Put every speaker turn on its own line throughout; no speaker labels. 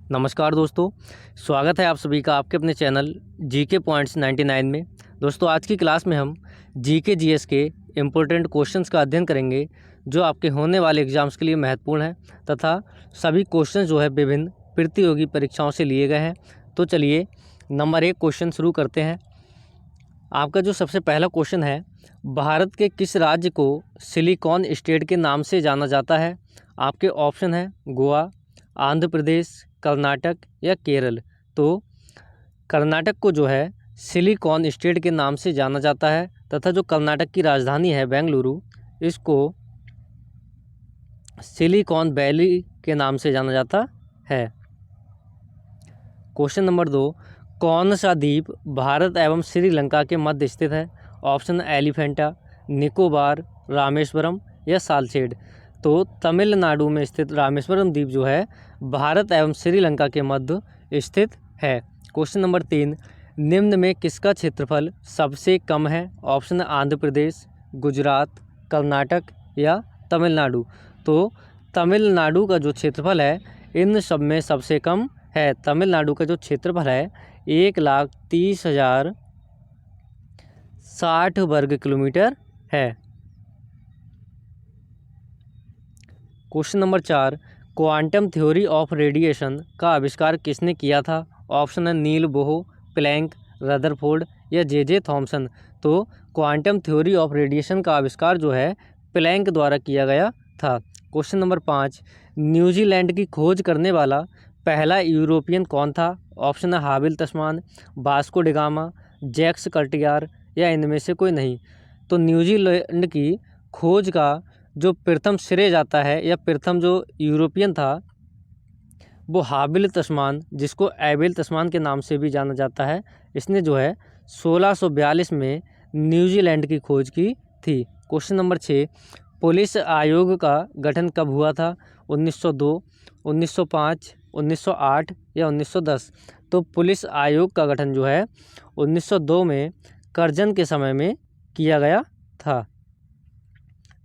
नमस्कार दोस्तों, स्वागत है आप सभी का आपके अपने चैनल जीके पॉइंट्स 99 में। दोस्तों, आज की क्लास में हम जीके जीएस के इम्पोर्टेंट क्वेश्चंस का अध्ययन करेंगे जो आपके होने वाले एग्जाम्स के लिए महत्वपूर्ण है तथा सभी क्वेश्चंस जो है विभिन्न प्रतियोगी परीक्षाओं से लिए गए हैं। तो चलिए नंबर 1 क्वेश्चन शुरू करते हैं। आपका जो सबसे पहला क्वेश्चन है, भारत के किस राज्य को सिलिकॉन स्टेट के नाम से जाना जाता है? आपके ऑप्शन है गोवा, आंध्र प्रदेश, कर्नाटक या केरल। तो कर्नाटक को जो है सिलिकॉन स्टेट के नाम से जाना जाता है तथा जो कर्नाटक की राजधानी है बेंगलुरु, इसको सिलिकॉन वैली के नाम से जाना जाता है। क्वेश्चन नंबर 2, कौन सा द्वीप भारत एवं श्रीलंका के मध्य स्थित है? ऑप्शन एलिफेंटा, निकोबार, रामेश्वरम या सालसेट। तो तमिलनाडु में स्थित रामेश्वरम द्वीप जो है भारत एवं श्रीलंका के मध्य स्थित है। क्वेश्चन नंबर 3, निम्न में किसका क्षेत्रफल सबसे कम है? ऑप्शन आंध्र प्रदेश, गुजरात, कर्नाटक या तमिलनाडु। तो तमिलनाडु का जो क्षेत्रफल है इन सब में सबसे कम है। तमिलनाडु का जो क्षेत्रफल है 1,30,060 वर्ग किलोमीटर है। Question number 4, quantum theory of radiation का आविष्कार किसने किया था? ऑप्शन है नील बोह, प्लैंक, रदरफोर्ड या जे थॉमसन। तो क्वांटम थ्योरी ऑफ रेडिएशन का आविष्कार जो है प्लैंक द्वारा किया गया था। क्वेश्चन नंबर 5, न्यूजीलैंड की खोज करने वाला पहला यूरोपियन कौन था? ऑप्शन है हाबिल तस्मान, वास्को डिगामा, जैक्स कर्टियार या इनमें से कोई नहीं। तो न्यूजीलैंड की खोज का जो प्रथम श्रेय जाता है या प्रथम जो यूरोपियन था वो हाबिल तस्मान, जिसको एबिल तस्मान के नाम से भी जाना जाता है, इसने जो है 1642 में न्यूजीलैंड की खोज की थी। क्वेश्चन नंबर 6, पुलिस आयोग का गठन कब हुआ था? 1902, 1905, 1908 या 1910। तो पुलिस आयोग का गठन जो है 1902 में करजन के समय में किया गया था।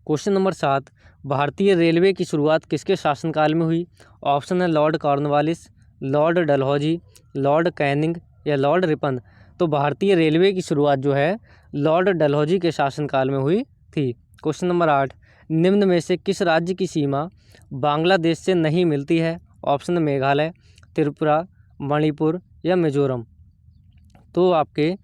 क्वेश्चन नंबर 7, भारतीय रेलवे की शुरुआत किसके शासनकाल में हुई? ऑप्शन है Lord Cornwallis, Lord Dalhousie, Lord Canning या लॉर्ड रिपन। तो भारतीय रेलवे की शुरुआत जो है लॉर्ड डलहौजी के शासनकाल में हुई थी। क्वेश्चन नंबर 8, निम्न में से किस राज्य की सीमा बांग्लादेश से नहीं मिलती है? ऑप्शन मेघालय, त्रिपुरा, मणिपुर या मिजोरम। तो आपके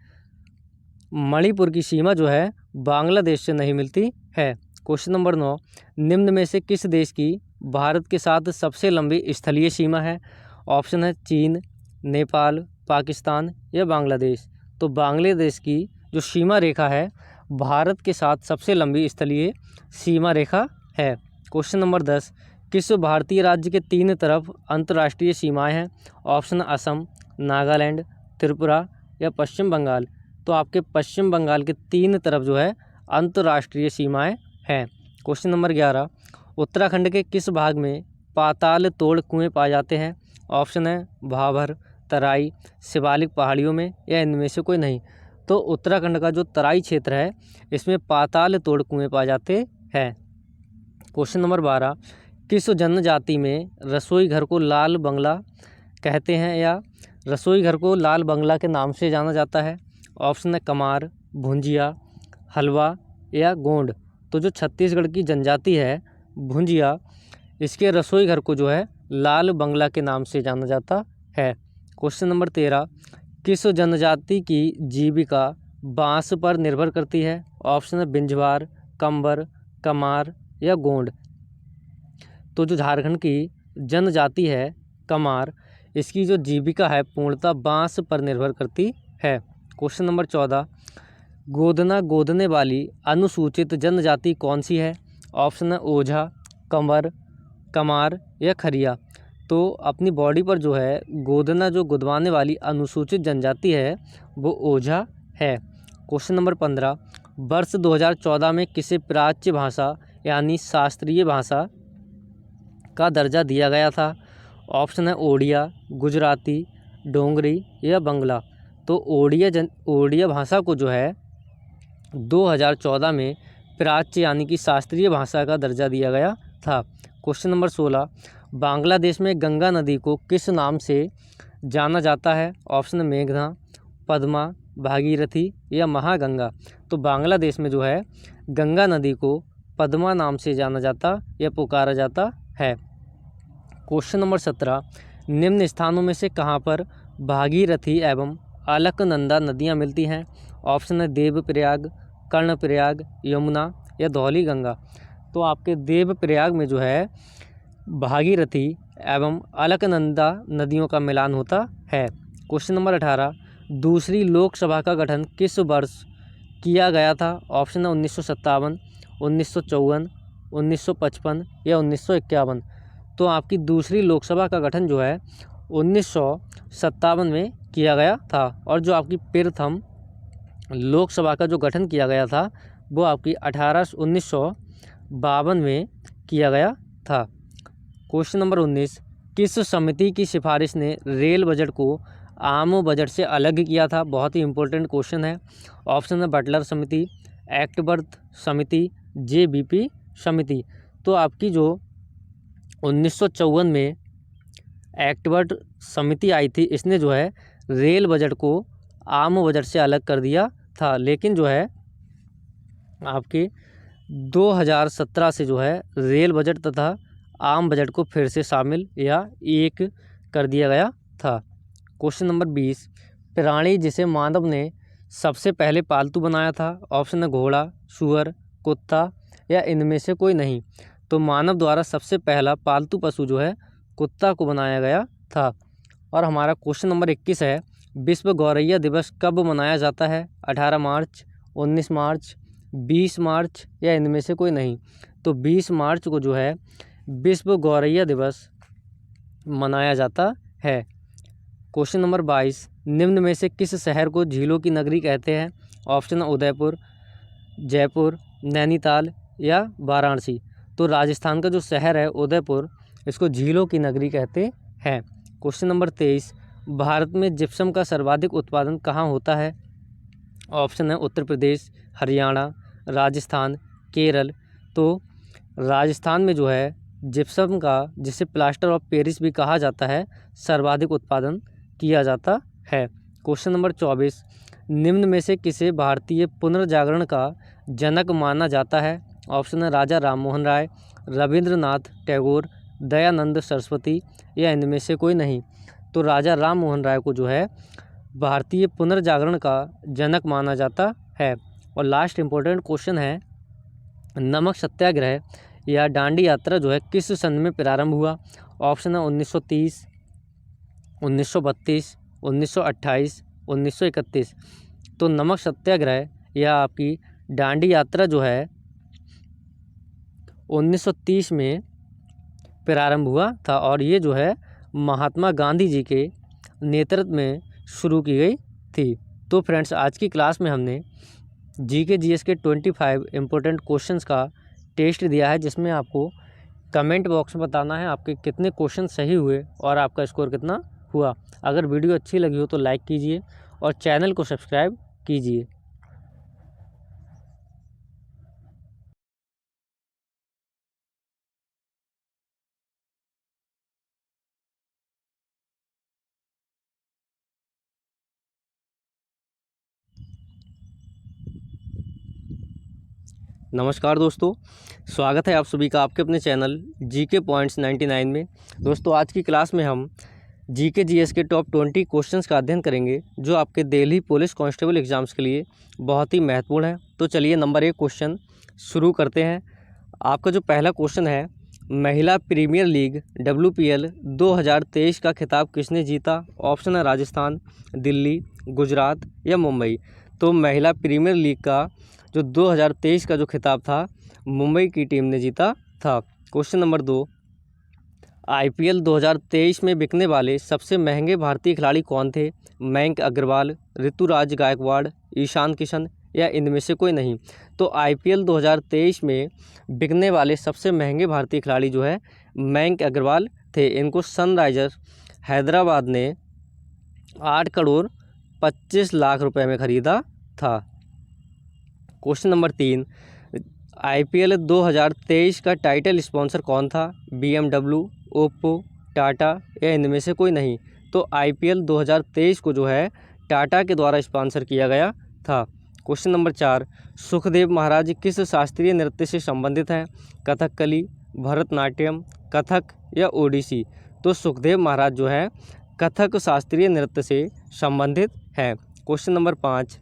मणिपुर की सीमा जो है बांग्लादेश से नहीं मिलती है। क्वेश्चन नंबर 9, निम्न में से किस देश की भारत के साथ सबसे लंबी स्थलीय सीमा है? ऑप्शन है चीन, नेपाल, पाकिस्तान या बांग्लादेश। तो बांग्लादेश की जो सीमा रेखा है भारत के साथ सबसे लंबी स्थलीय सीमा रेखा है। क्वेश्चन नंबर 10, किस भारतीय राज्य के 3 तरफ अंतर्राष्ट्रीय सीमाएं हैं? ऑप्शन असम, नागालैंड, त्रिपुरा या पश्चिम बंगाल। तो आपके पश्चिम बंगाल के 3 तरफ जो है अंतर्राष्ट्रीय सीमाएं हैं। क्वेश्चन नंबर 11, उत्तराखंड के किस भाग में पाताल तोड़ कुएं पाए जाते हैं? ऑप्शन है भाभर, तराई, शिवालिक पहाड़ियों में या इनमें से कोई नहीं। तो उत्तराखंड का जो तराई क्षेत्र है इसमें पाताल तोड़ कुएं पाए जाते हैं। क्वेश्चन नंबर 12, किस जनजाति में रसोई घर को लाल बंगला कहते हैं या रसोई घर को लाल बंगला के नाम से जाना जाता है? ऑप्शन है कमार, भुंजिया, हलवा या गोंड। तो जो छत्तीसगढ़ की जनजाति है भुंजिया, इसके रसोई घर को जो है लाल बंगला के नाम से जाना जाता है। क्वेश्चन नंबर 13, किस जनजाति की जीविका बांस पर निर्भर करती है? ऑप्शन है बिंजवार, कंबर, कमार या गोंड। तो जो झारखंड की जनजाति है कमार, इसकी जो जीविका है पूर्णतः बांस पर निर्भर करती है। क्वेश्चन नंबर 14, गोदना गोदने वाली अनुसूचित जनजाति कौन सी है? ऑप्शन है ओझा, कंवर, कमार या खरिया। तो अपनी बॉडी पर जो है गोदना जो गुदवाने वाली अनुसूचित जनजाति है वो ओझा है। क्वेश्चन नंबर 15, वर्ष 2014 में किसे प्राच्य भाषा यानी शास्त्रीय भाषा का दर्जा दिया गया था? ऑप्शन है ओडिया, गुजराती, डोंगरी या बंगला। तो ओडिया भाषा को जो है 2014 में प्राच्य यानी कि शास्त्रीय भाषा का दर्जा दिया गया था। क्वेश्चन नंबर 16, बांग्लादेश में गंगा नदी को किस नाम से जाना जाता है? ऑप्शन मेघना, पद्मा, भागीरथी या महागंगा। तो बांग्लादेश में जो है गंगा नदी को पद्मा नाम से जाना जाता या पुकारा जाता है। क्वेश्चन नंबर 17, निम्न स्थानों में से कहाँ पर भागीरथी एवं अलकनंदा नदियाँ मिलती हैं? ऑप्शन है देवप्रयाग, कर्णप्रयाग, यमुना या धौली गंगा। तो आपके देवप्रयाग में जो है भागीरथी एवं अलकनंदा नदियों का मिलान होता है। क्वेश्चन नंबर 18, दूसरी लोकसभा का गठन किस वर्ष किया गया था? ऑप्शन है 1957, 1954, 1955 या 1951। तो आपकी दूसरी लोकसभा का गठन जो है 1957 में किया गया था, और जो आपकी प्रथम लोकसभा का जो गठन किया गया था वो आपकी 1952 में किया गया था। क्वेश्चन नंबर 19, किस समिति की सिफारिश ने रेल बजट को आम बजट से अलग किया था? बहुत ही इंपॉर्टेंट क्वेश्चन है। ऑप्शन है बटलर समिति, एक्टबर्थ समिति, जेबीपी समिति। तो आपकी जो 1954 में एक्टबर्थ समिति आई थी, इसने जो है रेल बजट को आम बजट से अलग कर दिया था, लेकिन जो है आपके 2017 से जो है रेल बजट तथा आम बजट को फिर से शामिल या एक कर दिया गया था। क्वेश्चन नंबर 20, प्राणी जिसे मानव ने सबसे पहले पालतू बनाया था? ऑप्शन है घोड़ा, सूअर, कुत्ता या इनमें से कोई नहीं। तो मानव द्वारा सबसे पहला पालतू पशु जो है कुत्ता को बनाया गया था। और हमारा क्वेश्चन नंबर 21 है, विश्व गौरैया दिवस कब मनाया जाता है? 18 मार्च, 19 मार्च, 20 मार्च या इनमें से कोई नहीं। तो 20 मार्च को जो है विश्व गौरैया दिवस मनाया जाता है। क्वेश्चन नंबर 22, निम्न में से किस शहर को झीलों की नगरी कहते हैं? ऑप्शन उदयपुर, जयपुर, नैनीताल या वाराणसी। तो राजस्थान का जो शहर है उदयपुर, इसको झीलों की नगरी कहते हैं। क्वेश्चन नंबर 23, भारत में जिप्सम का सर्वाधिक उत्पादन कहाँ होता है? ऑप्शन है उत्तर प्रदेश, हरियाणा, राजस्थान, केरल। तो राजस्थान में जो है जिप्सम का, जिसे प्लास्टर ऑफ पेरिस भी कहा जाता है, सर्वाधिक उत्पादन किया जाता है। क्वेश्चन नंबर 24, निम्न में से किसे भारतीय पुनर्जागरण का जनक माना जाता है? ऑप्शन है राजा राममोहन राय, रविंद्रनाथ टैगोर, दयानंद सरस्वती या इनमें से कोई नहीं। तो राजा राममोहन राय को जो है भारतीय पुनर्जागरण का जनक माना जाता है। और लास्ट इम्पोर्टेंट क्वेश्चन है, नमक सत्याग्रह या दांडी यात्रा जो है किस सन में प्रारंभ हुआ? ऑप्शन है 1930, 1932, 1928, 1931। तो नमक सत्याग्रह या आपकी दांडी यात्रा जो है 1930 में प्रारंभ हुआ था, और ये जो है महात्मा गांधी जी के नेतृत्व में शुरू की गई थी। तो फ्रेंड्स, आज की क्लास में हमने जीके जीएस के 25 इम्पोर्टेंट क्वेश्चंस का टेस्ट दिया है, जिसमें आपको कमेंट बॉक्स में बताना है आपके कितने क्वेश्चन सही हुए और आपका स्कोर कितना हुआ। अगर वीडियो अच्छी लगी हो तो लाइक कीजिए और चैनल को सब्सक्राइब कीजिए। नमस्कार दोस्तों, स्वागत है आप सभी का आपके अपने चैनल जीके पॉइंट्स 99 में। दोस्तों, आज की क्लास में हम जीके जीएस के टॉप 20 क्वेश्चंस का अध्ययन करेंगे, जो आपके दिल्ली पुलिस कांस्टेबल एग्जाम्स के लिए बहुत ही महत्वपूर्ण है। तो चलिए नंबर 1 क्वेश्चन शुरू करते हैं। आपका जो पहला क्वेश्चन है, महिला प्रीमियर लीग WPL 2023 का खिताब किसने जीता? ऑप्शन है राजस्थान, दिल्ली, गुजरात या मुंबई। तो महिला प्रीमियर लीग का जो 2023 का जो खिताब था, मुंबई की टीम ने जीता था। क्वेश्चन नंबर 2, IPL 2023 में बिकने वाले सबसे महंगे भारतीय खिलाड़ी कौन थे? मयंक अग्रवाल, ऋतुराज गायकवाड़, ईशान किशन या इनमें से कोई नहीं। तो IPL 2023 में बिकने वाले सबसे महंगे भारतीय खिलाड़ी जो है मयंक अग्रवाल थे। इनको सनराइजर्स हैदराबाद ने 8 करोड़ 25 लाख रुपए में ख़रीदा था। क्वेश्चन नंबर 3, IPL 2023 का टाइटल स्पॉन्सर कौन था? BMW, ओप्पो, टाटा या इनमें से कोई नहीं? तो IPL 2023 को जो है टाटा के द्वारा स्पॉन्सर किया गया था। क्वेश्चन नंबर 4, सुखदेव महाराज किस शास्त्रीय नृत्य से संबंधित हैं? कथकली, भरतनाट्यम, कथक या ओडिसी? तो सुखदेव महाराज जो है कथक शास्त्रीय नृत्य से संबंधित हैं। क्वेश्चन नंबर 5,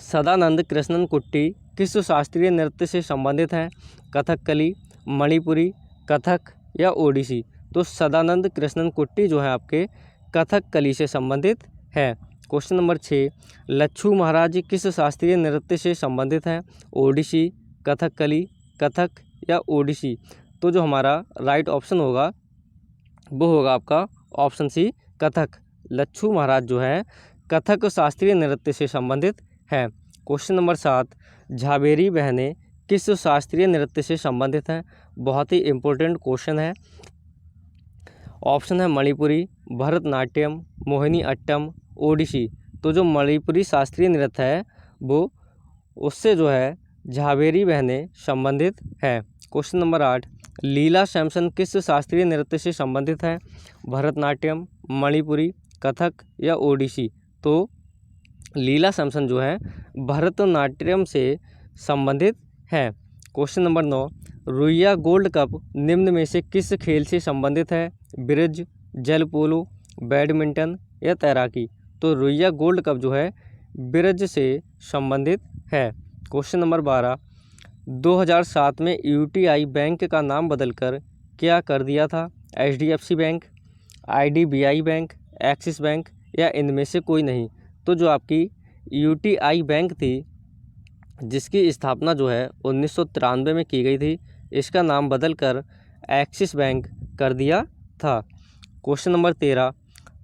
सदानंद कृष्णन कुट्टी किस शास्त्रीय नृत्य से संबंधित हैं? कथकली, मणिपुरी, कथक या ओडिसी? तो सदानंद कृष्णन कुट्टी जो है आपके कथकली से संबंधित है। क्वेश्चन नंबर 6, लच्छू महाराज किस शास्त्रीय नृत्य से संबंधित हैं? ओडिसी, कथकली, कथक या ओडिसी? तो जो हमारा राइट ऑप्शन होगा वो होगा आपका ऑप्शन सी, कथक। लच्छू महाराज जो है कथक शास्त्रीय नृत्य से संबंधित है। क्वेश्चन नंबर 7, झावेरी बहनें किस शास्त्रीय नृत्य से संबंधित हैं? बहुत ही इम्पोर्टेंट क्वेश्चन है। ऑप्शन है मणिपुरी, भरतनाट्यम, मोहिनी अट्टम, ओडिसी। तो जो मणिपुरी शास्त्रीय नृत्य है वो उससे जो है झावेरी बहनें संबंधित है। क्वेश्चन नंबर 8, लीला सैमसन किस शास्त्रीय नृत्य से संबंधित है? भरतनाट्यम, मणिपुरी, कथक या ओडिसी? तो लीला सैमसन जो है भरतनाट्यम से संबंधित है। Question number 9, Ruia gold cup निम्न में से किस खेल से संबंधित है? ब्रिज, जल पोलो, बैडमिंटन या तैराकी? तो रुइया गोल्ड कप जो है ब्रिज से संबंधित है। क्वेश्चन नंबर 12, 2007 में UTI बैंक का नाम बदलकर क्या कर दिया था? HDFC bank, IDBI bank, axis bank या इनमें से कोई नहीं? तो जो आपकी UTI बैंक थी जिसकी स्थापना जो है 1993 में की गई थी, इसका नाम बदलकर एक्सिस बैंक कर दिया था। क्वेश्चन नंबर 13,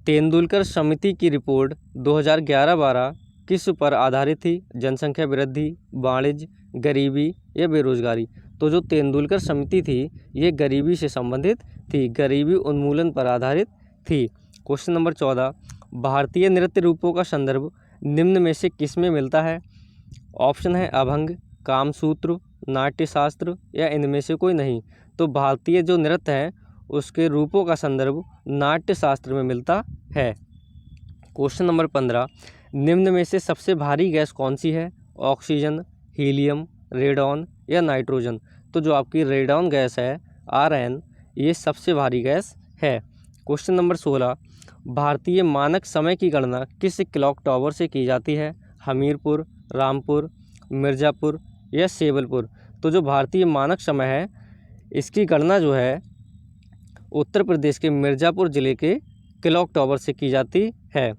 तेंदुलकर समिति की रिपोर्ट 2011-12 किस पर आधारित थी? जनसंख्या वृद्धि, वाणिज्य, गरीबी या बेरोजगारी? तो जो तेंदुलकर समिति थी ये गरीबी से संबंधित थी, गरीबी उन्मूलन पर आधारित थी। क्वेश्चन नंबर 14, भारतीय नृत्य रूपों का संदर्भ निम्न में से किस में मिलता है? ऑप्शन है अभंग, कामसूत्र, नाट्यशास्त्र या इनमें से कोई नहीं? तो भारतीय जो नृत्य है उसके रूपों का संदर्भ नाट्यशास्त्र में मिलता है। क्वेश्चन नंबर 15, निम्न में से सबसे भारी गैस कौन सी है? ऑक्सीजन, हीलियम, रेडॉन या नाइट्रोजन? तो जो आपकी रेडॉन गैस है RN ये सबसे भारी गैस है। क्वेश्चन नंबर 16, भारतीय मानक समय की गणना किस क्लॉक टावर से की जाती है? हमीरपुर, रामपुर, मिर्ज़ापुर या सेवलपुर? तो जो भारतीय मानक समय है इसकी गणना जो है उत्तर प्रदेश के मिर्ज़ापुर ज़िले के क्लॉक टावर से की जाती है।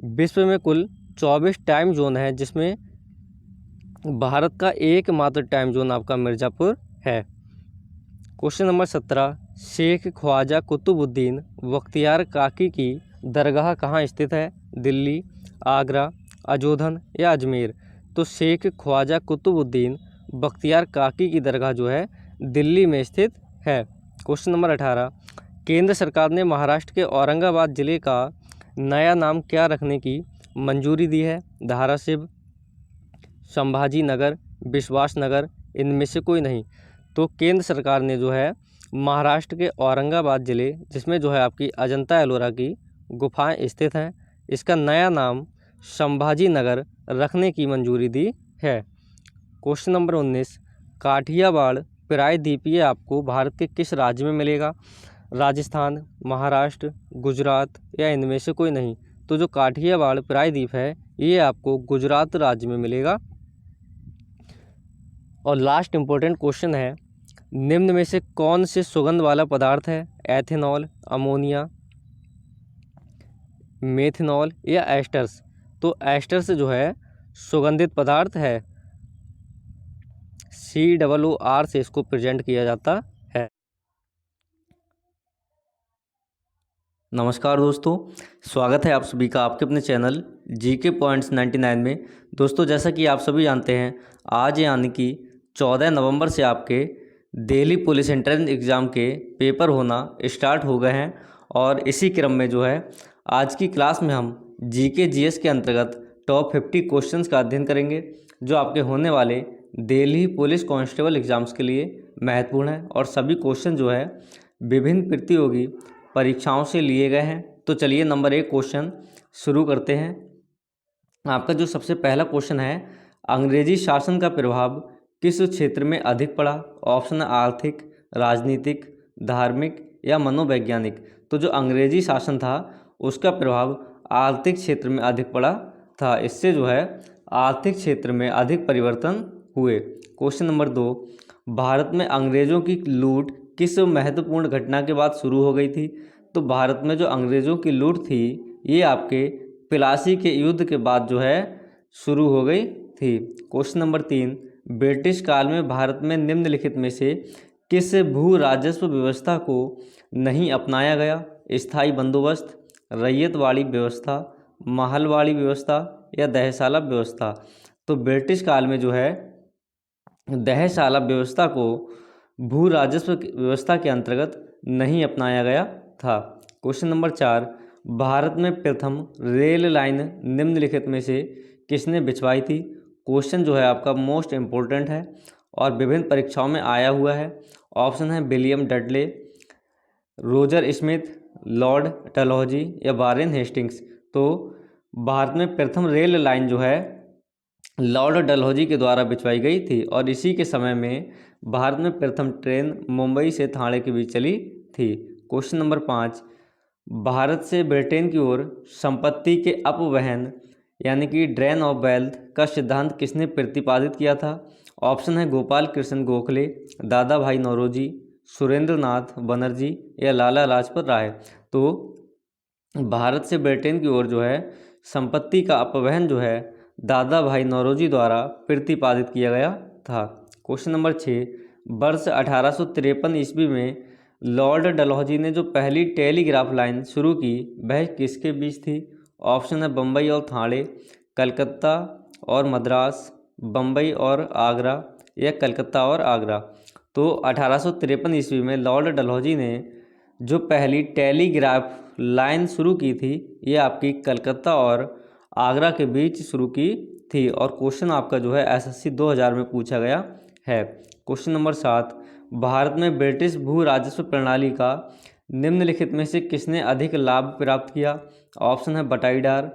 विश्व में कुल 24 टाइम जोन है जिसमें भारत का एकमात्र टाइम जोन आपका मिर्ज़ापुर है। क्वेश्चन नंबर 17, शेख ख्वाजा कुतुबुद्दीन बख्तियार काकी की दरगाह कहाँ स्थित है? दिल्ली, आगरा, अजोधन या अजमेर? तो शेख ख्वाजा कुतुबुद्दीन बख्तियार काकी की दरगाह जो है दिल्ली में स्थित है। क्वेश्चन नंबर 18, केंद्र सरकार ने महाराष्ट्र के औरंगाबाद जिले का नया नाम क्या रखने की मंजूरी दी है? धाराशिव, संभाजी नगर, विश्वास नगर, इनमें से कोई नहीं? तो केंद्र सरकार ने जो है महाराष्ट्र के औरंगाबाद ज़िले जिसमें जो है आपकी अजंता एलोरा की गुफाएं स्थित हैं इसका नया नाम संभाजी नगर रखने की मंजूरी दी है। क्वेश्चन नंबर 19, काठियावाड़ प्रायद्वीपीय आपको भारत के किस राज्य में मिलेगा? राजस्थान, महाराष्ट्र, गुजरात या इनमें से कोई नहीं? तो जो काठियावाड़ प्रायद्वीप है ये आपको गुजरात राज्य में मिलेगा। और लास्ट इम्पोर्टेंट क्वेश्चन है, निम्न में से कौन से सुगंध वाला पदार्थ है? एथेनॉल, अमोनिया, मेथनॉल या एस्टर्स? तो एस्टर्स जो है सुगंधित पदार्थ है, COOR से इसको प्रेजेंट किया जाता है। नमस्कार दोस्तों, स्वागत है आप सभी का आपके अपने चैनल GK पॉइंट्स 99 में। दोस्तों जैसा कि आप सभी जानते हैं आज यानी कि 14 नवंबर से आपके दिल्ली पुलिस एंट्रेंस एग्ज़ाम के पेपर होना स्टार्ट हो गए हैं और इसी क्रम में जो है आज की क्लास में हम GK GS के अंतर्गत टॉप 50 क्वेश्चंस का अध्ययन करेंगे जो आपके होने वाले दिल्ली पुलिस कांस्टेबल एग्जाम्स के लिए महत्वपूर्ण है और सभी क्वेश्चन जो है विभिन्न प्रतियोगी परीक्षाओं से लिए गए हैं। तो चलिए नंबर 1 क्वेश्चन शुरू करते हैं। आपका जो सबसे पहला क्वेश्चन है, अंग्रेजी शासन का प्रभाव किस क्षेत्र में अधिक पड़ा? ऑप्शन है आर्थिक, राजनीतिक, धार्मिक या मनोवैज्ञानिक। तो जो अंग्रेजी शासन था उसका प्रभाव आर्थिक क्षेत्र में अधिक पड़ा था। इससे जो है आर्थिक क्षेत्र में अधिक परिवर्तन हुए। क्वेश्चन नंबर 2, भारत में अंग्रेजों की लूट किस महत्वपूर्ण घटना के बाद शुरू हो गई थी? तो भारत में जो अंग्रेजों की लूट थी ये आपके प्लासी के युद्ध के बाद जो है शुरू हो गई थी। क्वेश्चन नंबर 3, ब्रिटिश काल में भारत में निम्नलिखित में से किस भू राजस्व व्यवस्था को नहीं अपनाया गया? स्थायी बंदोबस्त, रैयतवाड़ी व्यवस्था, महलवाड़ी व्यवस्था या दहशाला व्यवस्था। तो ब्रिटिश काल में जो है दहशाला व्यवस्था को भू राजस्व व्यवस्था के अंतर्गत नहीं अपनाया गया था। क्वेश्चन नंबर 4, भारत में प्रथम रेल लाइन निम्नलिखित में से किसने बिछवाई थी? क्वेश्चन जो है आपका मोस्ट इम्पोर्टेंट है और विभिन्न परीक्षाओं में आया हुआ है। ऑप्शन है William Dudley, Roger Smith, Lord Dalhousie या वारेन हेस्टिंग्स। तो भारत में प्रथम रेल लाइन जो है लॉर्ड डलहौजी के द्वारा बिछवाई गई थी और इसी के समय में भारत में प्रथम ट्रेन मुंबई से ठाणे के बीच चली थी। क्वेश्चन नंबर 5, भारत से ब्रिटेन की ओर संपत्ति के अपवहन यानी कि ड्रेन ऑफ वेल्थ का सिद्धांत किसने प्रतिपादित किया था? ऑप्शन है गोपाल कृष्ण गोखले, दादा भाई नौरोजी, सुरेंद्र नाथ बनर्जी या लाला लाजपत राय। तो भारत से ब्रिटेन की ओर जो है संपत्ति का अपवहन जो है दादा भाई नौरोजी द्वारा प्रतिपादित किया गया था। क्वेश्चन नंबर 6, वर्ष 1853 ईस्वी में लॉर्ड डलहौजी ने जो पहली टेलीग्राफ लाइन शुरू की वह किसके बीच थी? ऑप्शन है बम्बई और ठाणे, कलकत्ता और मद्रास, बम्बई और आगरा या कलकत्ता और आगरा। तो 1853 ईस्वी में लॉर्ड डलहौजी ने जो पहली टेलीग्राफ लाइन शुरू की थी ये आपकी कलकत्ता और आगरा के बीच शुरू की थी और क्वेश्चन आपका जो है एसएससी 2000 में पूछा गया है। क्वेश्चन नंबर 7, भारत में ब्रिटिश भू राजस्व प्रणाली का निम्नलिखित में से किसने अधिक लाभ प्राप्त किया? ऑप्शन है बटाईदार,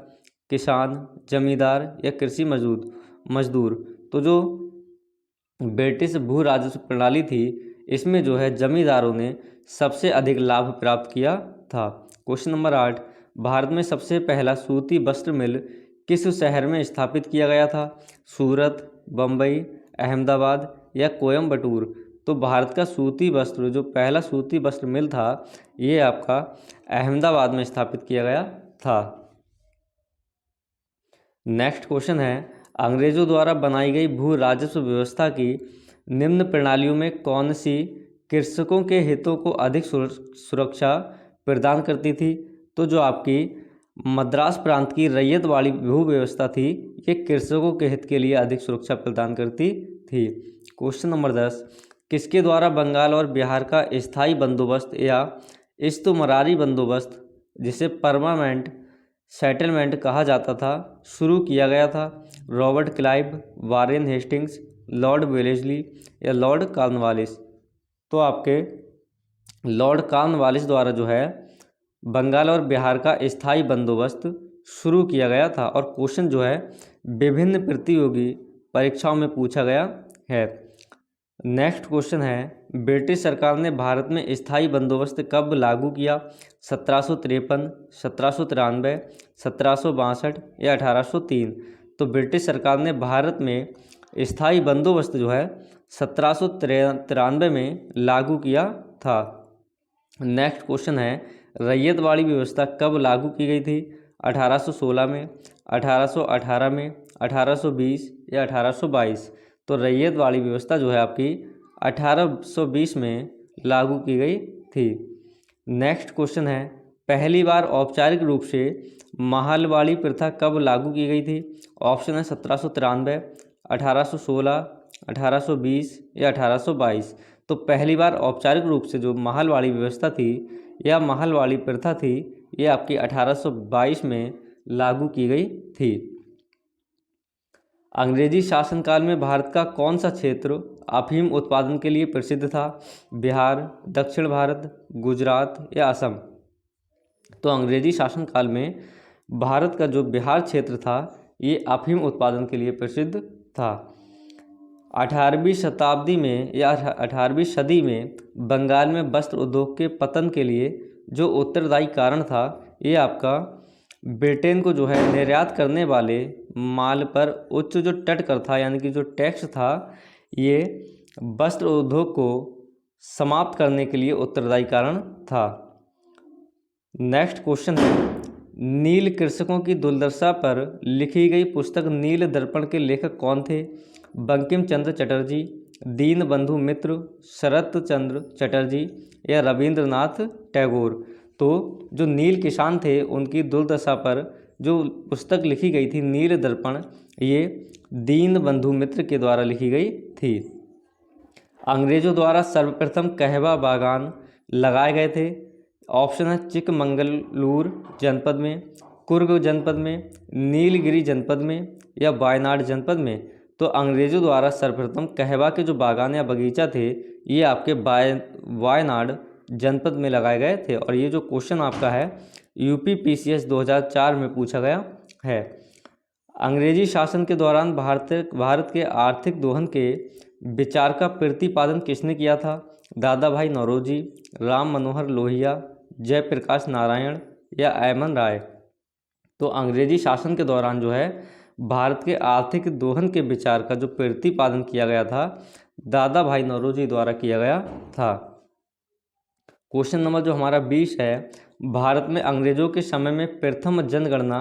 किसान, जमींदार या कृषि मजदूर। तो जो ब्रिटिश भू राजस्व प्रणाली थी इसमें जो है जमींदारों ने सबसे अधिक लाभ प्राप्त किया था। क्वेश्चन नंबर 8, भारत में सबसे पहला सूती वस्त्र मिल किस शहर में स्थापित किया गया था? सूरत, बम्बई, अहमदाबाद या कोयम्बटूर। तो भारत का सूती वस्त्र जो पहला सूती वस्त्र मिल था ये आपका अहमदाबाद में स्थापित किया गया था। नेक्स्ट क्वेश्चन है, अंग्रेजों द्वारा बनाई गई भू राजस्व व्यवस्था की निम्न प्रणालियों में कौन सी कृषकों के हितों को अधिक सुरक्षा प्रदान करती थी? तो जो आपकी मद्रास प्रांत की रैयत वाली भू व्यवस्था थी ये कृषकों के हित के लिए अधिक सुरक्षा प्रदान करती थी। क्वेश्चन नंबर 10, किसके द्वारा बंगाल और बिहार का स्थायी बंदोबस्त या इस्तुमरारी बंदोबस्त जिसे परमानेंट सेटलमेंट कहा जाता था शुरू किया गया था? Robert Clive, Warren Hastings, Lord Wellesley या लॉर्ड कॉर्नवालिस। तो आपके लॉर्ड कॉर्नवालिस द्वारा जो है बंगाल और बिहार का स्थायी बंदोबस्त शुरू किया गया था और क्वेश्चन जो है विभिन्न प्रतियोगी परीक्षाओं में पूछा गया है। नेक्स्ट क्वेश्चन है, ब्रिटिश सरकार ने भारत में स्थायी बंदोबस्त कब लागू किया? 1753, 1793, 1762 या 1803। तो ब्रिटिश सरकार ने भारत में स्थायी बंदोबस्त जो है 1793 में लागू किया था। नेक्स्ट क्वेश्चन है, रैयतवाड़ी व्यवस्था कब लागू की गई थी? 1816 में, 1818 में, 1820 या 1822। तो रैयतवाड़ी व्यवस्था जो है आपकी 1820 में लागू की गई थी। नेक्स्ट क्वेश्चन है, पहली बार औपचारिक रूप से महलवाड़ी प्रथा कब लागू की गई थी? ऑप्शन है 1793, 1816, 1820 या 1822। तो पहली बार औपचारिक रूप से जो महलवाड़ी व्यवस्था थी या महलवाड़ी प्रथा थी ये आपकी 1822 में लागू की गई थी। अंग्रेजी शासनकाल में भारत का कौन सा क्षेत्र अफीम उत्पादन के लिए प्रसिद्ध था? बिहार, दक्षिण भारत, गुजरात या असम? तो अंग्रेजी शासनकाल में भारत का जो बिहार क्षेत्र था ये अफीम उत्पादन के लिए प्रसिद्ध था। 18वीं शताब्दी में या 18वीं सदी में बंगाल में वस्त्र उद्योग के पतन के लिए जो उत्तरदायी कारण था ये आपका ब्रिटेन को जो है निर्यात करने वाले माल पर उच्च जो टटकर था यानी कि जो टैक्स था ये वस्त्र उद्योग को समाप्त करने के लिए उत्तरदायी कारण था। नेक्स्ट क्वेश्चन है, नील कृषकों की दुर्दशा पर लिखी गई पुस्तक नील दर्पण के लेखक कौन थे? बंकिम चंद्र चटर्जी, दीन बंधु मित्र, शरत चंद्र चटर्जी या रविंद्रनाथ टैगोर? तो जो नील किसान थे उनकी दुर्दशा पर जो पुस्तक लिखी गई थी नील दर्पण, ये दीन बंधु मित्र के द्वारा लिखी गई थी। अंग्रेजों द्वारा सर्वप्रथम कहवा बागान लगाए गए थे? ऑप्शन है चिकमंगलूर जनपद में, कुर्ग जनपद में, नीलगिरी जनपद में या वायनाड जनपद में? तो अंग्रेजों द्वारा सर्वप्रथम कहवा के जो बागान या बगीचा थे ये आपके वायनाड जनपद में लगाए गए थे। और ये जो क्वेश्चन आपका है यूपीपीसीएस 2004 में पूछा गया है। अंग्रेजी शासन के दौरान भारत के आर्थिक दोहन के विचार का प्रतिपादन किसने किया था? दादा भाई नौरोजी, राम मनोहर लोहिया, जयप्रकाश नारायण या अमन राय? तो अंग्रेजी शासन के दौरान जो है भारत के आर्थिक दोहन के विचार का जो प्रतिपादन किया गया था दादा भाई नौरोजी द्वारा किया गया था। क्वेश्चन नंबर जो हमारा 20 है, भारत में अंग्रेजों के समय में प्रथम जनगणना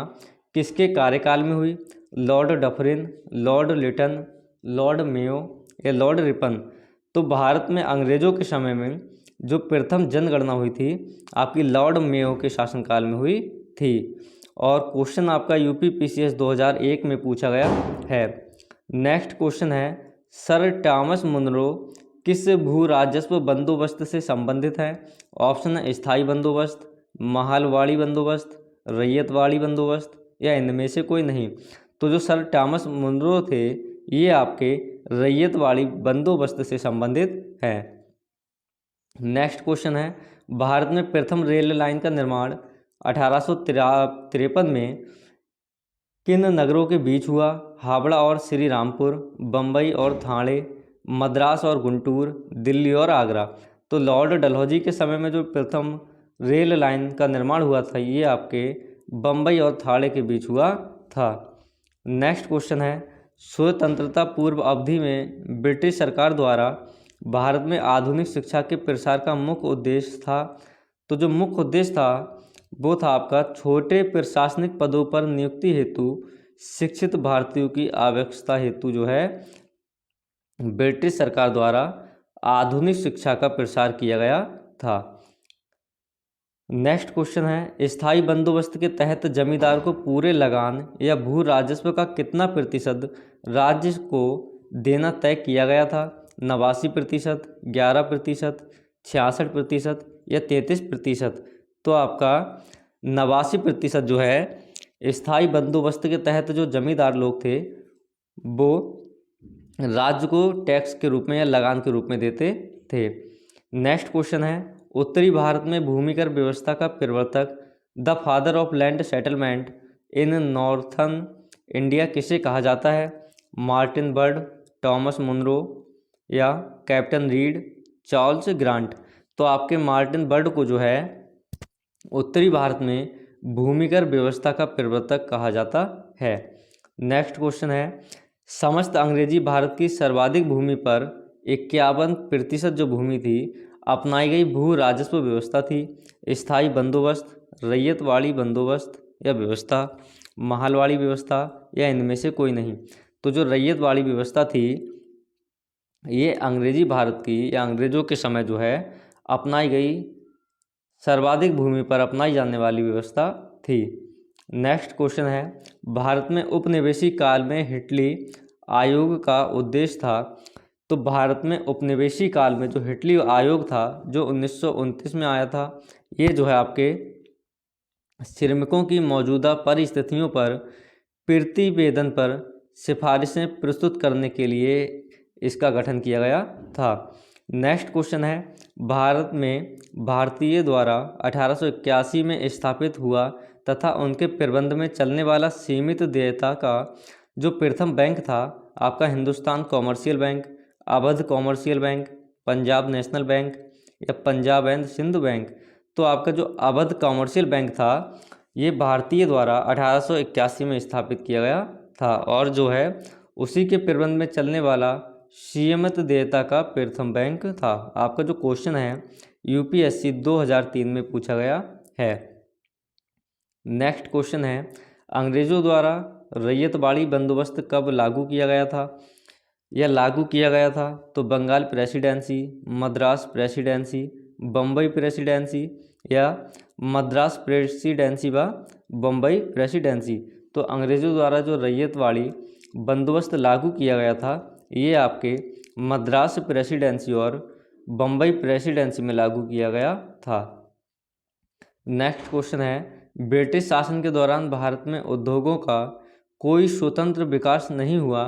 किसके कार्यकाल में हुई? Lord Dufferin, Lord Lytton, Lord Mayo या लॉर्ड रिपन? तो भारत में अंग्रेजों के समय में जो प्रथम जनगणना हुई थी आपकी लॉर्ड मेयो के शासनकाल में हुई थी। और क्वेश्चन आपका यूपीपीसीएस 2001 में पूछा गया है। नेक्स्ट क्वेश्चन है, सर टॉमस मुनरो किस भू राजस्व बंदोबस्त से संबंधित है? ऑप्शन है स्थायी बंदोबस्त, महालवाड़ी बंदोबस्त, रैयतवाड़ी बंदोबस्त या इनमें से कोई नहीं? तो जो सर टॉमस मुनरो थे ये आपके रैयतवाड़ी बंदोबस्त से संबंधित है। नेक्स्ट क्वेश्चन है, भारत में प्रथम रेल लाइन का निर्माण 1853 में किन नगरों के बीच हुआ? हावड़ा और श्री रामपुर, बम्बई और ठाणे, मद्रास और गुंटूर, दिल्ली और आगरा? तो लॉर्ड डलहौजी के समय में जो प्रथम रेल लाइन का निर्माण हुआ था ये आपके बम्बई और ठाणे के बीच हुआ था। नेक्स्ट क्वेश्चन है, स्वतंत्रता पूर्व अवधि में ब्रिटिश सरकार द्वारा भारत में आधुनिक शिक्षा के प्रसार का मुख्य उद्देश्य था? तो जो मुख्य उद्देश्य था वो था आपका छोटे प्रशासनिक पदों पर नियुक्ति हेतु शिक्षित भारतीयों की आवश्यकता हेतु जो है ब्रिटिश सरकार द्वारा आधुनिक शिक्षा का प्रसार किया गया था। नेक्स्ट क्वेश्चन है, स्थायी बंदोबस्त के तहत जमींदार को पूरे लगान या भू राजस्व का कितना प्रतिशत राज्य को देना तय किया गया था? 89%, 11%, 66% या 33%? तो आपका 89% जो है स्थायी बंदोबस्त के तहत जो जमींदार लोग थे वो राज्य को टैक्स के रूप में या लगान के रूप में देते थे। नेक्स्ट क्वेश्चन है, उत्तरी भारत में भूमिकर व्यवस्था का प्रवर्तक the father of land settlement in northern India किसे कहा जाता है? मार्टिन बर्ड, टॉमस मुनरो या कैप्टन रीड, चार्ल्स ग्रांट? तो आपके मार्टिन बर्ड को जो है उत्तरी भारत में भूमिकर व्यवस्था का प्रवर्तक कहा जाता है। नेक्स्ट क्वेश्चन है, समस्त अंग्रेजी भारत की सर्वाधिक भूमि पर 51% जो भूमि थी अपनाई गई भू राजस्व व्यवस्था थी? स्थायी बंदोबस्त, रैयतवाड़ी बंदोबस्त या व्यवस्था, महालवाड़ी व्यवस्था या इनमें से कोई नहीं? तो जो रैयतवाड़ी व्यवस्था थी ये अंग्रेजी भारत की या अंग्रेजों के समय जो है अपनाई गई सर्वाधिक भूमि पर अपनाई जाने वाली व्यवस्था थी। नेक्स्ट क्वेश्चन है, भारत में उपनिवेशी काल में हिटली आयोग का उद्देश्य था? तो भारत में उपनिवेशी काल में जो हिटली आयोग था जो 1929 में आया था ये जो है आपके श्रमिकों की मौजूदा परिस्थितियों पर प्रतिवेदन पर सिफारिशें प्रस्तुत करने के लिए इसका गठन किया गया था। नेक्स्ट क्वेश्चन है, भारत में भारतीय द्वारा 1881 में स्थापित हुआ तथा उनके प्रबंध में चलने वाला सीमित देयता का जो प्रथम बैंक था आपका Hindustan commercial bank, Awadh commercial bank, Punjab national bank या पंजाब एंड सिंध बैंक। तो आपका जो अवध कॉमर्शियल बैंक था ये भारतीय द्वारा 1881 में स्थापित किया गया था और जो है उसी के प्रबंध में चलने वाला सीमित देयता का प्रथम बैंक था। आपका जो क्वेश्चन है यूपीएससी 2003 में पूछा गया है। नेक्स्ट क्वेश्चन है, अंग्रेजों द्वारा रैयतवाड़ी बंदोबस्त कब लागू किया गया था या लागू किया गया था? तो Bengal presidency, Madras presidency, Bombay presidency या मद्रास प्रेसिडेंसी व बम्बई प्रेसिडेंसी। तो अंग्रेज़ों द्वारा जो रैयतवाड़ी बंदोबस्त लागू किया गया था ये आपके मद्रास प्रेसिडेंसी और बम्बई प्रेसिडेंसी में लागू किया गया था। नेक्स्ट क्वेश्चन है, ब्रिटिश शासन के दौरान भारत में उद्योगों का कोई स्वतंत्र विकास नहीं हुआ,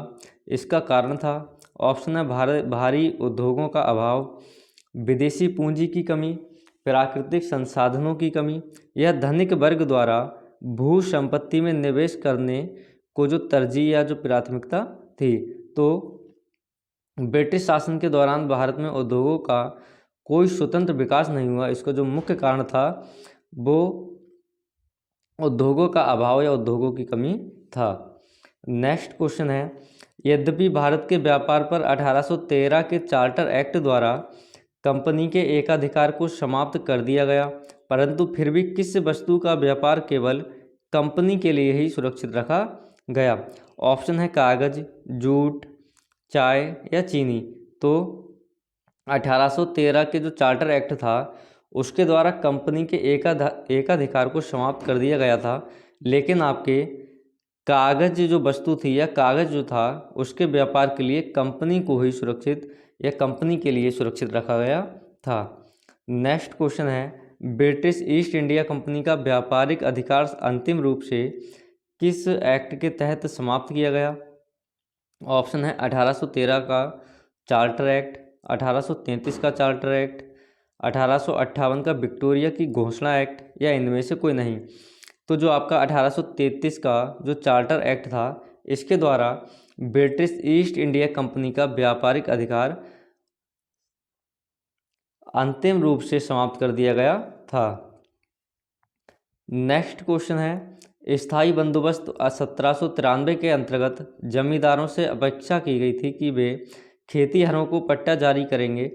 इसका कारण था? ऑप्शन है भारी उद्योगों का अभाव, विदेशी पूंजी की कमी, प्राकृतिक संसाधनों की कमी या धनिक वर्ग द्वारा भू संपत्ति में निवेश करने को जो तरजीह या जो प्राथमिकता थी। तो ब्रिटिश शासन के दौरान भारत में उद्योगों का कोई स्वतंत्र विकास नहीं हुआ, इसका जो मुख्य कारण था वो उद्योगों का अभाव या उद्योगों की कमी था। नेक्स्ट क्वेश्चन है, यद्यपि भारत के व्यापार पर 1813 के चार्टर एक्ट द्वारा कंपनी के एकाधिकार को समाप्त कर दिया गया, परंतु फिर भी किस वस्तु का व्यापार केवल कंपनी के लिए ही सुरक्षित रखा गया? ऑप्शन है कागज, जूट, चाय या चीनी। तो 1813 के जो चार्टर एक्ट था उसके द्वारा कंपनी के एकाधिकार को समाप्त कर दिया गया था, लेकिन आपके कागज जो वस्तु थी या कागज जो था उसके व्यापार के लिए कंपनी को ही सुरक्षित या कंपनी के लिए सुरक्षित रखा गया था। नेक्स्ट क्वेश्चन है, ब्रिटिश ईस्ट इंडिया कंपनी का व्यापारिक अधिकार अंतिम रूप से किस एक्ट के तहत समाप्त किया गया? ऑप्शन है 1813 का चार्टर एक्ट, 1833 का चार्टर एक्ट, 1858 का विक्टोरिया की घोषणा एक्ट या इनमें से कोई नहीं। तो जो आपका 1833 का जो चार्टर एक्ट था इसके द्वारा ब्रिटिश ईस्ट इंडिया कंपनी का व्यापारिक अधिकार अंतिम रूप से समाप्त कर दिया गया था। नेक्स्ट क्वेश्चन है, स्थायी बंदोबस्त 1793 के अंतर्गत जमींदारों से अपेक्षा की गई थी कि वे खेतीहरों को पट्टा जारी करेंगे।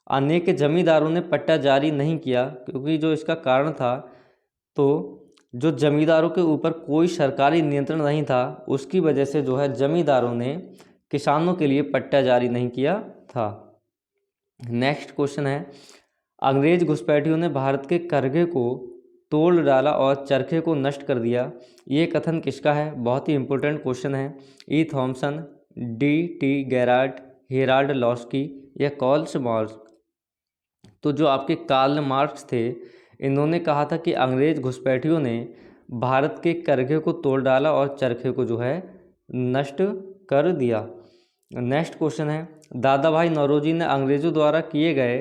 अनेक जमींदारों ने पट्टा जारी नहीं किया क्योंकि जो इसका कारण था तो जो जमींदारों के ऊपर कोई सरकारी नियंत्रण नहीं था, उसकी वजह से जो है जमींदारों ने किसानों के लिए पट्टा जारी नहीं किया था। नेक्स्ट क्वेश्चन है, अंग्रेज घुसपैठियों ने भारत के करघे को तोड़ डाला और चरखे को नष्ट कर दिया, ये कथन किसका है? बहुत ही इंपॉर्टेंट क्वेश्चन है। ई थॉमसन, डी गैराट, हेराल्ड लॉस्की या कार्ल मार्क्स। तो जो आपके कार्ल मार्क्स थे इन्होंने कहा था कि अंग्रेज घुसपैठियों ने भारत के करघे को तोड़ डाला और चरखे को जो है नष्ट कर दिया। नेक्स्ट क्वेश्चन है, दादा भाई नौरोजी ने अंग्रेजों द्वारा किए गए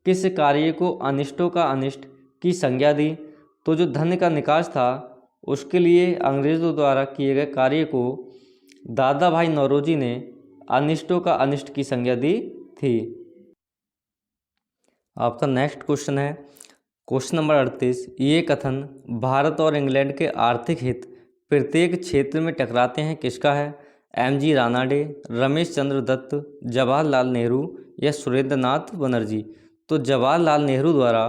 किस कार्य को अनिष्टों का अनिष्ट की संज्ञा दी? तो जो धन का निकास था उसके लिए अंग्रेजों द्वारा किए गए कार्य को दादा भाई नौरोजी ने अनिष्टों का अनिष्ट की संज्ञा दी थी। आपका नेक्स्ट क्वेश्चन है क्वेश्चन नंबर 38, ये कथन भारत और इंग्लैंड के आर्थिक हित प्रत्येक क्षेत्र में टकराते हैं किसका है? एम.जी. रानाडे, रमेश चंद्र दत्त, जवाहरलाल नेहरू या सुरेंद्रनाथ बनर्जी। तो जवाहरलाल नेहरू द्वारा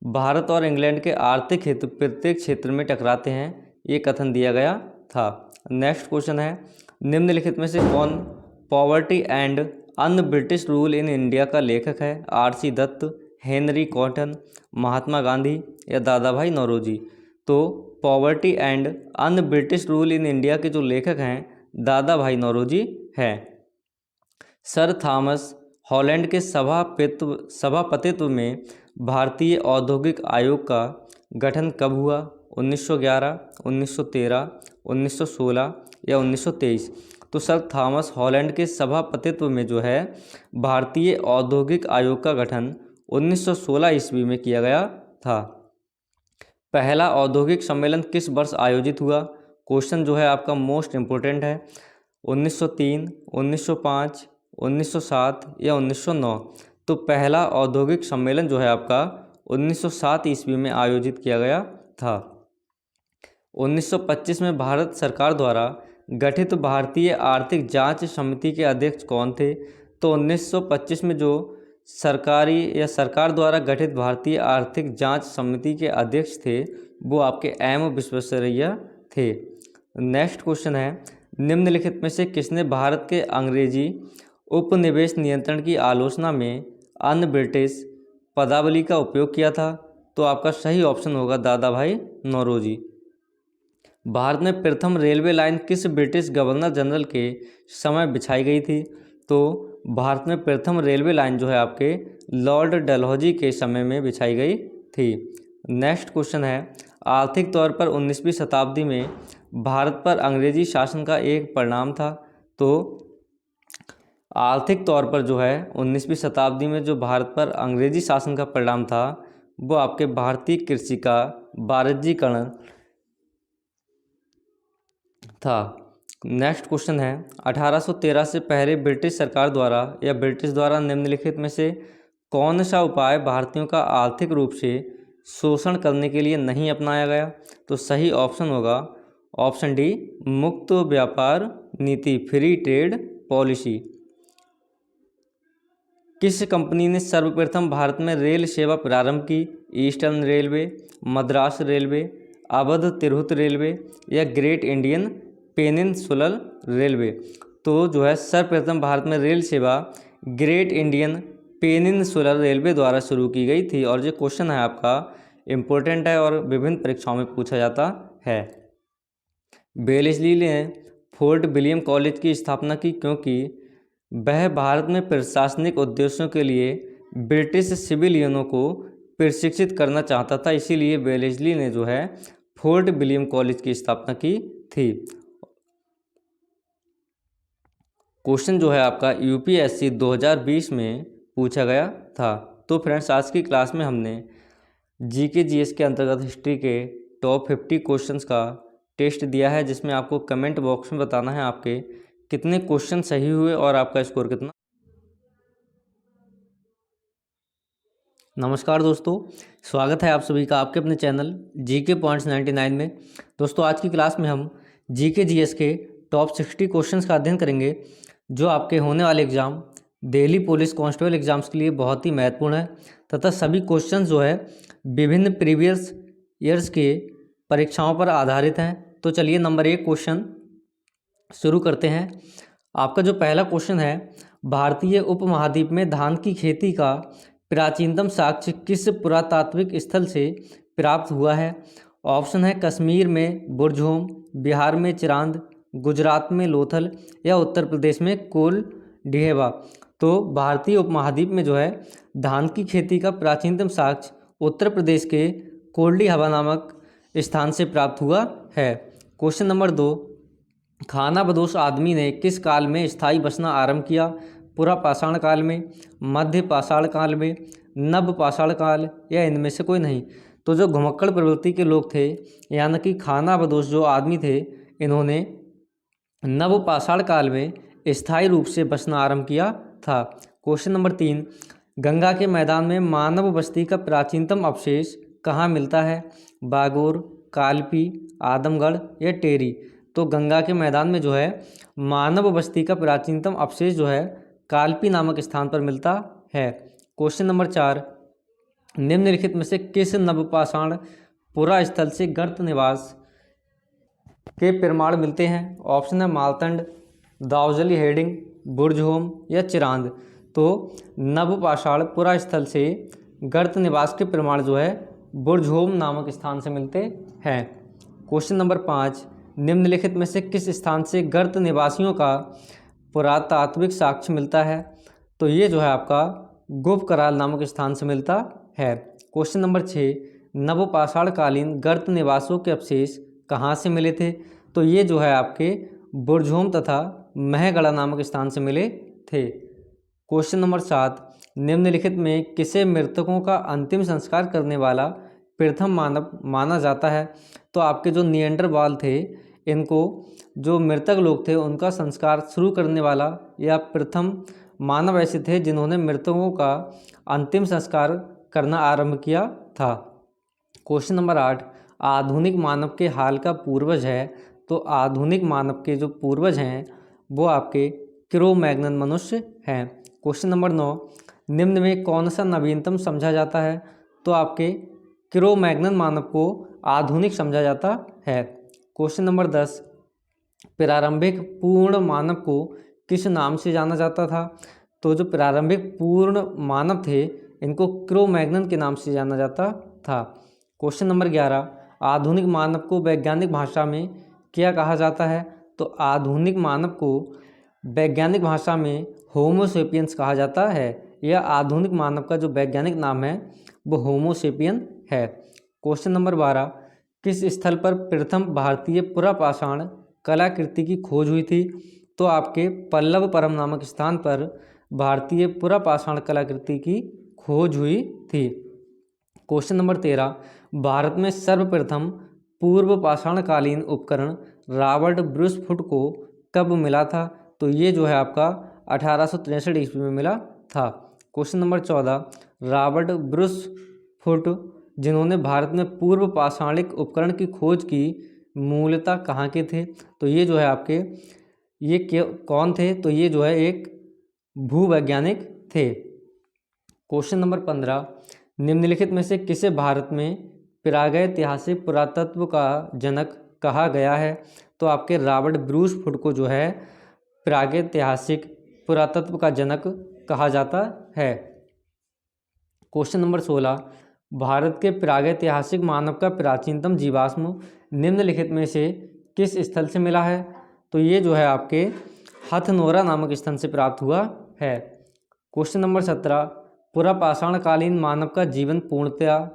भारत और इंग्लैंड के आर्थिक हित प्रत्येक क्षेत्र में टकराते हैं ये कथन दिया गया था। नेक्स्ट क्वेश्चन है, निम्नलिखित में से कौन poverty and un British rule in India का लेखक है? RC. Dutt, Henry cotton, Mahatma Gandhi या दादा भाई नौरोजी। तो poverty and un British rule in India के जो लेखक हैं दादा भाई नौरोजी हैं। सर थॉमस हॉलैंड के सभापतित्व में भारतीय औद्योगिक आयोग का गठन कब हुआ? 1911, 1913, 1916 या 1923।
तो सर थॉमस हॉलैंड के सभापतित्व में जो है भारतीय औद्योगिक आयोग का गठन 1916 ईस्वी में किया गया था। पहला औद्योगिक सम्मेलन किस वर्ष आयोजित हुआ? क्वेश्चन जो है आपका मोस्ट इम्पोर्टेंट है। 1903, 1905, 1907 या 1909? तो पहला औद्योगिक सम्मेलन जो है आपका 1907 ईस्वी में आयोजित किया गया था। 1925 में भारत सरकार द्वारा गठित भारतीय आर्थिक जांच समिति के अध्यक्ष कौन थे? तो 1925 में जो सरकार द्वारा गठित भारतीय आर्थिक जांच समिति के अध्यक्ष थे वो आपके एम विश्वेश्वरैया थे। नेक्स्ट क्वेश्चन है, निम्नलिखित में से किसने भारत के अंग्रेजी उपनिवेश नियंत्रण की आलोचना में अन्य ब्रिटिश पदावली का उपयोग किया था? तो आपका सही ऑप्शन होगा दादा भाई नौरोजी। भारत में प्रथम रेलवे लाइन किस ब्रिटिश गवर्नर जनरल के समय बिछाई गई थी? तो भारत में प्रथम रेलवे लाइन जो है आपके लॉर्ड डलहौजी के समय में बिछाई गई थी। नेक्स्ट क्वेश्चन है, आर्थिक तौर पर 19वीं शताब्दी में भारत पर अंग्रेजी शासन का एक परिणाम था। तो आर्थिक तौर पर जो है 19वीं शताब्दी में जो भारत पर अंग्रेजी शासन का परिणाम था वो आपके भारतीय कृषि का वाणिज्यीकरण था। नेक्स्ट क्वेश्चन है, 1813 से पहले ब्रिटिश सरकार द्वारा या ब्रिटिश द्वारा निम्नलिखित में से कौन सा उपाय भारतीयों का आर्थिक रूप से शोषण करने के लिए नहीं अपनाया गया? तो सही ऑप्शन होगा ऑप्शन डी, मुक्त व्यापार नीति, फ्री ट्रेड पॉलिसी। किस कंपनी ने सर्वप्रथम भारत में रेल सेवा प्रारंभ की? Eastern railway, Madras railway, Awadh Tirhut railway या ग्रेट इंडियन पेनिनसुलर रेलवे? तो जो है सर्वप्रथम भारत में रेल सेवा ग्रेट इंडियन पेनिनसुलर रेलवे द्वारा शुरू की गई थी। और जो क्वेश्चन है आपका इम्पोर्टेंट है और विभिन्न परीक्षाओं में पूछा जाता है। वेलेस्ली ने फोर्ट विलियम कॉलेज की स्थापना की क्योंकि वह भारत में प्रशासनिक उद्देश्यों के लिए ब्रिटिश सिविलियनों को प्रशिक्षित करना चाहता था, इसीलिए वेलेस्ली ने जो है फोर्ट विलियम कॉलेज की स्थापना की थी। क्वेश्चन जो है आपका यूपीएससी 2020 में पूछा गया था। तो फ्रेंड्स आज की क्लास में हमने जीके जीएस के अंतर्गत हिस्ट्री के टॉप 50 क्वेश्चंस का टेस्ट दिया है, जिसमें आपको कमेंट बॉक्स में बताना है आपके कितने क्वेश्चन सही हुए और आपका स्कोर कितना। नमस्कार दोस्तों, स्वागत है आप सभी का आपके अपने चैनल जीके पॉइंट्स 99 में। दोस्तों आज की क्लास में हम जीके जीएस के टॉप 60 क्वेश्चंस का अध्ययन करेंगे जो आपके होने वाले exam Delhi police constable exams के लिए बहुत ही महत्वपूर्ण है तथा सभी क्वेश्चन जो है विभिन्न प्रीवियस ईयर्स के परीक्षाओं पर आधारित हैं। तो चलिए नंबर 1 क्वेश्चन शुरू करते हैं। आपका जो पहला क्वेश्चन है, भारतीय उपमहाद्वीप में धान की खेती का प्राचीनतम साक्ष्य किस पुरातात्विक स्थल से प्राप्त हुआ है? ऑप्शन है कश्मीर में बुरझोम, बिहार में चिरांद, गुजरात में लोथल या उत्तर प्रदेश में कोल डिहेवा। तो भारतीय उपमहाद्वीप में जो है धान की खेती का प्राचीनतम साक्ष्य उत्तर प्रदेश के कोल्डिहवा नामक स्थान से प्राप्त हुआ है। क्वेश्चन नंबर 2, खानाबदोश आदमी ने किस काल में स्थायी बसना आरंभ किया? पुरा पाषाण काल में, मध्य पाषाण काल में, नव पाषाण काल या इनमें से कोई नहीं? तो जो घुमक्कड़ प्रवृत्ति के लोग थे यानी कि खानाबदोश जो आदमी थे, इन्होंने नव पाषाण काल में स्थायी रूप से बसना आरंभ किया था। क्वेश्चन नंबर 3, गंगा के मैदान में मानव बस्ती का प्राचीनतम अवशेष कहाँ मिलता है? बागोर, कालपी, आदमगढ़ या टेरी? तो गंगा के मैदान में जो है मानव बस्ती का प्राचीनतम अवशेष जो है कालपी नामक स्थान पर मिलता है। क्वेश्चन नंबर 4, निम्नलिखित में से किस नवपाषाण पुरा स्थल से गर्त निवास के प्रमाण मिलते हैं? ऑप्शन है मालतंड, दाउजली हेडिंग, बुरझोम या चिरांद? तो नवपाषाण पुरा स्थल से गर्त निवास के प्रमाण जो है बुरझोम नामक स्थान से मिलते हैं। क्वेश्चन नंबर 5, निम्नलिखित में से किस स्थान से गर्त निवासियों का पुरातात्विक साक्ष्य मिलता है? तो ये जो है आपका गुप्तकराल नामक स्थान से मिलता है। क्वेश्चन नंबर 6, नवपाषाण कालीन गर्त निवासों के अवशेष कहाँ से मिले थे? तो ये जो है आपके बुरझोम तथा महगढ़ नामक स्थान से मिले थे। क्वेश्चन नंबर 7, निम्नलिखित में किसे मृतकों का अंतिम संस्कार करने वाला प्रथम मानव माना जाता है? तो आपके जो निएंडरवाल थे, इनको जो मृतक लोग थे उनका संस्कार शुरू करने वाला या प्रथम मानव ऐसे थे जिन्होंने मृतकों का अंतिम संस्कार करना आरंभ किया था। क्वेश्चन नंबर 8, आधुनिक मानव के हाल का पूर्वज है? तो आधुनिक मानव के जो पूर्वज हैं वो आपके क्रो-मैग्नन मनुष्य हैं। क्वेश्चन नंबर 9, निम्न में कौन सा नवीनतम समझा जाता है? तो आपके क्रो-मैग्नन मानव को आधुनिक समझा जाता है। क्वेश्चन नंबर 10, प्रारंभिक पूर्ण मानव को किस नाम से जाना जाता था? तो जो प्रारंभिक पूर्ण मानव थे इनको क्रो-मैग्नन के नाम से जाना जाता था। क्वेश्चन नंबर 11, आधुनिक मानव को वैज्ञानिक भाषा में क्या कहा जाता है? तो आधुनिक मानव को वैज्ञानिक भाषा में होमो सेपियंस कहा जाता है, या आधुनिक मानव का जो वैज्ञानिक नाम है वो होमो सेपियन है। क्वेश्चन नंबर 12, किस स्थल पर प्रथम भारतीय पुरापाषाण कलाकृति की खोज हुई थी? तो आपके पल्लवपुरम नामक स्थान पर भारतीय पुरापाषाण कलाकृति की खोज हुई थी। क्वेश्चन नंबर 13, भारत में सर्वप्रथम पूर्व पाषाणकालीन उपकरण रॉबर्ट ब्रूस फुट को कब मिला था? तो ये जो है आपका 1863 ईस्वी में मिला था। Question number 14, Robert Bruce foot जिन्होंने भारत में पूर्व पाषाणिक उपकरण की खोज की मूलतः कहाँ के थे? तो ये जो है आपके कौन थे? तो ये जो है एक भूवैज्ञानिक थे। क्वेश्चन नंबर 15, निम्नलिखित में से किसे भारत में प्रागैतिहासिक पुरातत्व का जनक कहा गया है? तो आपके रॉबर्ट ब्रूस फुट को जो है प्रागैतिहासिक पुरातत्व का जनक कहा जाता है। क्वेश्चन नंबर 16, भारत के प्रागैतिहासिक मानव का प्राचीनतम जीवाश्म निम्नलिखित में से किस स्थल से मिला है? तो ये जो है आपके हथनोरा नामक स्थल से प्राप्त हुआ है। क्वेश्चन नंबर 17, पुरापाषाणकालीन मानव का जीवन पूर्णतया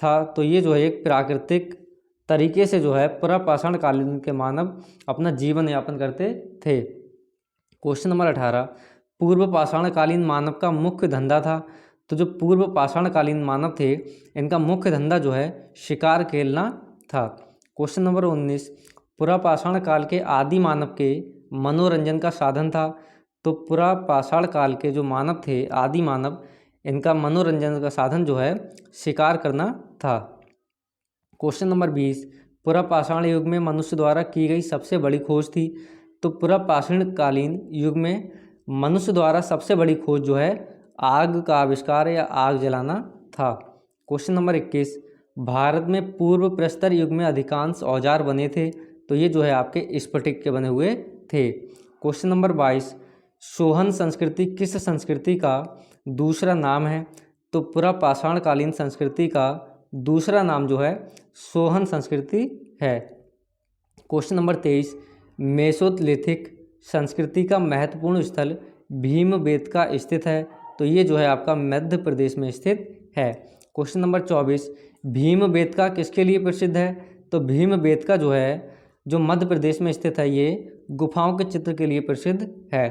था? तो ये जो है एक प्राकृतिक तरीके से जो है पुरापाषाणकालीन के मानव अपना जीवन यापन करते थे। क्वेश्चन नंबर 18, पूर्व पाषाणकालीन मानव का मुख्य धंधा था? तो जो पूर्व पाषाणकालीन मानव थे इनका मुख्य धंधा जो है शिकार खेलना था। क्वेश्चन नंबर 19, पुरापाषाण काल के आदि मानव के मनोरंजन का साधन था? तो पुरापाषाण काल के जो मानव थे, आदि मानव, इनका मनोरंजन का साधन जो है शिकार करना था। क्वेश्चन नंबर 20, पुरापाषाण युग में मनुष्य द्वारा की गई सबसे बड़ी खोज थी? तो पुरापाषाणकालीन युग में मनुष्य द्वारा सबसे बड़ी खोज जो है आग का आविष्कार या आग जलाना था। क्वेश्चन नंबर 21, भारत में पूर्व प्रस्तर युग में अधिकांश औजार बने थे? तो ये जो है आपके स्फटिक के बने हुए थे। क्वेश्चन नंबर 22, सोहन संस्कृति किस संस्कृति का दूसरा नाम है? तो पुरापाषाणकालीन संस्कृति का दूसरा नाम जो है सोहन संस्कृति है। क्वेश्चन नंबर 23, मेसोलिथिक संस्कृति का महत्वपूर्ण स्थल भीमबेटका स्थित है? तो ये जो है आपका मध्य प्रदेश में स्थित है। क्वेश्चन नंबर 24, भीमबेटका किसके लिए प्रसिद्ध है? तो भीमबेटका जो है जो मध्य प्रदेश में स्थित है ये गुफाओं के चित्र के लिए प्रसिद्ध है।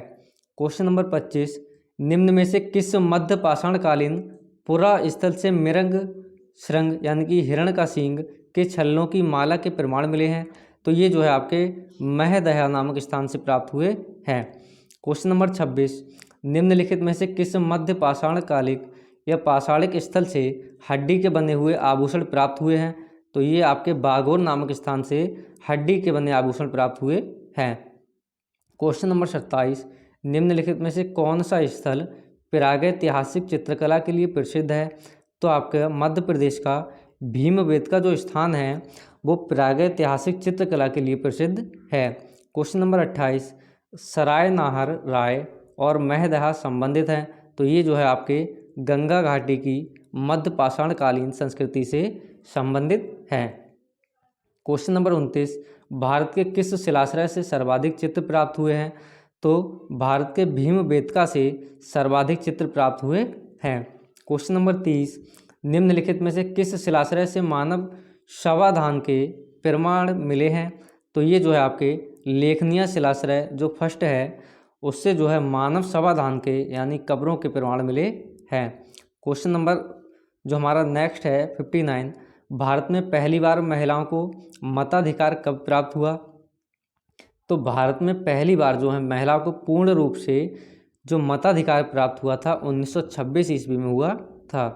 क्वेश्चन नंबर 25, निम्न में से किस मध्य पाषाणकालीन पुरा स्थल से मृग श्रृंग यानी कि हिरण का सींग के छल्लों की माला के प्रमाण मिले हैं? तो ये जो है आपके महदया नामक स्थान से प्राप्त हुए हैं। क्वेश्चन नंबर 26, निम्नलिखित में से किस मध्य पाषाणकालिक या पाषाणिक स्थल से हड्डी के बने हुए आभूषण प्राप्त हुए हैं? तो ये आपके बागोर नामक स्थान से हड्डी के बने आभूषण प्राप्त हुए हैं। क्वेश्चन नंबर 27, निम्नलिखित में से कौन सा स्थल प्रागैतिहासिक चित्रकला के लिए प्रसिद्ध है? तो आपके मध्य प्रदेश का भीमबेटका जो स्थान है वो प्रागैतिहासिक चित्रकला के लिए प्रसिद्ध है। क्वेश्चन नंबर 28, सराय नाहर राय और महदहा संबंधित हैं? तो ये जो है आपके गंगा घाटी की मध्य पाषाणकालीन संस्कृति से संबंधित हैं। क्वेश्चन नंबर 29, भारत के किस शिलाश्रय से सर्वाधिक चित्र प्राप्त हुए हैं? तो भारत के भीमबेटका से सर्वाधिक चित्र प्राप्त हुए हैं। क्वेश्चन नंबर 30, निम्नलिखित में से किस शिलाश्रय से मानव शवाधान के प्रमाण मिले हैं? तो ये जो है आपके लेखनीय शिलाश्रय जो फर्स्ट है उससे जो है मानव समाधान के यानी कब्रों के प्रमाण मिले हैं। क्वेश्चन नंबर जो हमारा नेक्स्ट है 59, भारत में पहली बार महिलाओं को मताधिकार कब प्राप्त हुआ? तो भारत में पहली बार जो है महिलाओं को पूर्ण रूप से जो मताधिकार प्राप्त हुआ था 1926 ईस्वी में हुआ था।